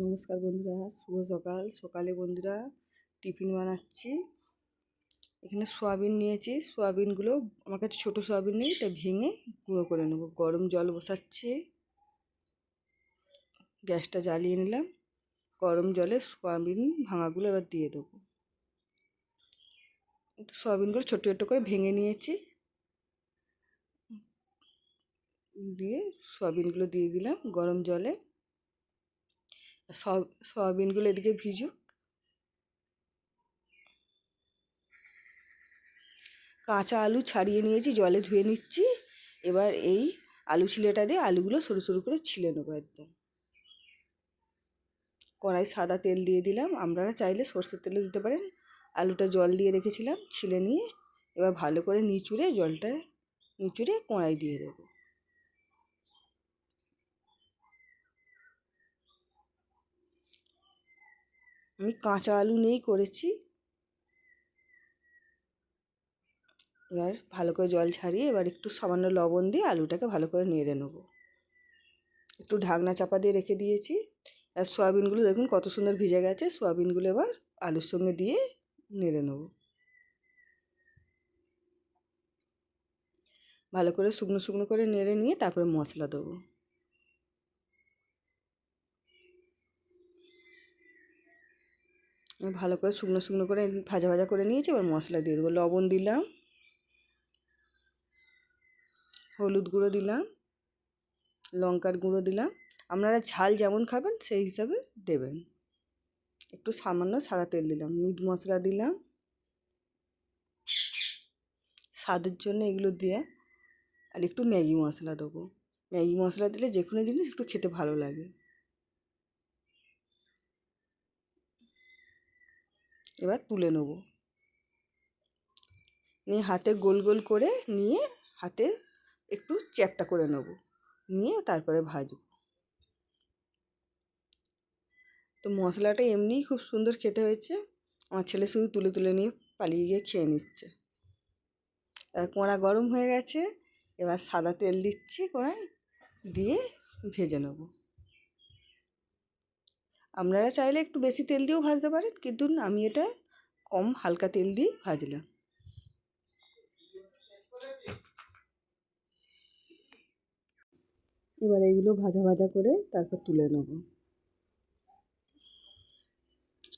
নমস্কার বন্ধুরা, শুভ সকাল। সকালে বন্ধুরা টিফিন বানাচ্ছি। এখানে সোয়াবিন নিয়েছি। সোয়াবিনগুলো আমার কাছে ছোটো সোয়াবিন নেই, তাই ভেঙে গুঁড়ো করে নেব। গরম জল বসাচ্ছি, গ্যাসটা জ্বালিয়ে নিলাম। গরম জলে সোয়াবিন ভাঙাগুলো এবার দিয়ে দেবো। সোয়াবিনগুলো ছোটো ছোটো করে ভেঙে নিয়েছি, দিয়ে সোয়াবিনগুলো দিয়ে দিলাম গরম জলে। সোয়াবিনগুলো এদিকে ভিজুক। কাঁচা আলু ছাড়িয়ে নিয়েছি, জলে ধুয়ে নিচ্ছি। এবার এই আলু ছিলেটা দিয়ে আলুগুলো সরু সরু করে ছিলে নেবো একদম। কড়াই সাদা তেল দিয়ে দিলাম, আপনারা চাইলে সর্ষের তেলও দিতে পারেন। আলুটা জল দিয়ে রেখেছিলাম, ছিলে নিয়ে এবার ভালো করে নিচুড়ে জলটা নিচুড়ে কড়াই দিয়ে দেবো। আমি কাঁচা আলু নিয়েই করেছি। এবার ভালো করে জল ছাড়িয়ে এবার একটু সামান্য লবণ দিয়ে আলুটাকে ভালো করে নেড়ে নেবো। একটু ঢাকনা চাপা দিয়ে রেখে দিয়েছি। আর সোয়াবিনগুলো দেখুন কত সুন্দর ভিজে গেছে। সোয়াবিনগুলো এবার আলুর সঙ্গে দিয়ে নেড়ে নেব। ভালো করে শুকনো শুকনো করে নেড়ে নিয়ে তারপরে মশলা দেবো। ভালো করে শুকনো শুকনো করে ভাজা ভাজা করে নিয়েছি। এবার মশলা দিয়ে দেবো। লবণ দিলাম, হলুদ গুঁড়ো দিলাম, লঙ্কার গুঁড়ো দিলাম। আপনারা ঝাল যেমন খাবেন সেই হিসাবে দেবেন। একটু সামান্য সাদা তেল দিলাম, মিট মশলা দিলাম স্বাদের জন্য এগুলো দিয়ে। আর একটু ম্যাগি মশলা দেবো। ম্যাগি মশলা দিলে যে কোনো জিনিস একটু খেতে ভালো লাগে। এবার তুলে নেব, নিয়ে হাতে গোল গোল করে নিয়ে হাতে একটু চ্যাপটা করে নেব, নিয়ে তারপরে ভাজব। তো মশলাটা এমনিই খুব সুন্দর খেতে হয়েছে। আমার ছেলে শুধু তুলে তুলে নিয়ে পালিয়ে গিয়ে খেয়ে নিচ্ছে। কড়া গরম হয়ে গেছে, এবার সাদা তেল দিচ্ছি কড়ায়, দিয়ে ভেজে নেব। আপনারা চাইলে একটু বেশি তেল দিয়েও ভাজতে পারেন, কিন্তু আমি এটা কম হালকা তেল দিয়ে ভাজলাম। এবার এগুলো ভাজা ভাজা করে তারপর তুলে নেব।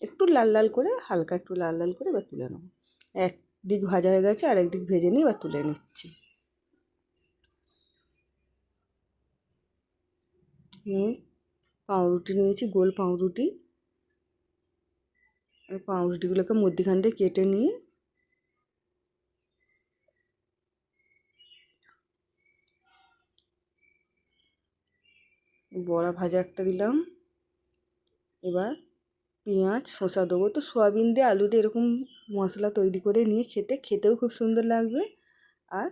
একটু লাল লাল করে, হালকা একটু লাল লাল করে এবার তুলে নেব। এক দিক ভাজা হয়ে গেছে, আর একদিক ভেজে নিয়ে এবার তুলে নিচ্ছি। পাউরুটি নিয়েছি, গোল পাউরুটি। পাউরুটিগুলোকে মধ্যিখান দিয়ে কেটে নিয়ে বড়া ভাজা একটা দিলাম। এবার পেঁয়াজ শসা দেবো। তো সোয়াবিন দিয়ে আলু দিয়ে এরকম মশলা তৈরি করে নিয়ে খেতেও খুব সুন্দর লাগবে। আর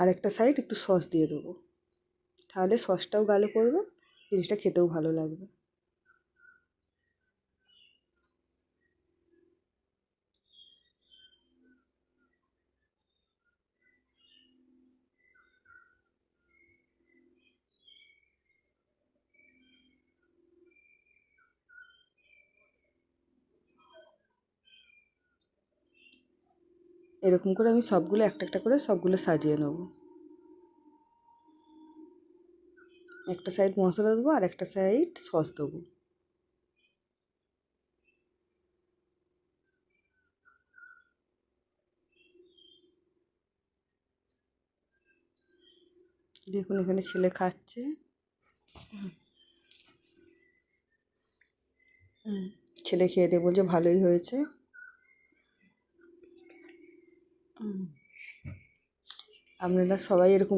আরেকটা সাইড একটু সস দিয়ে দেবো, তাহলে সসটাও গালে পড়বে, জিনিসটা খেতেও ভালো লাগবে। এরকম করে আমি সবগুলো একটা একটা করে সবগুলো সাজিয়ে নেব। একটা সাইড মশলা দেবো আর একটা সাইড সস দেবো। দেখুন এখানে ছেলে খাচ্ছে। ছেলে খেয়ে দিয়ে বলছে ভালোই হয়েছে। আপনারা সবাই এরকম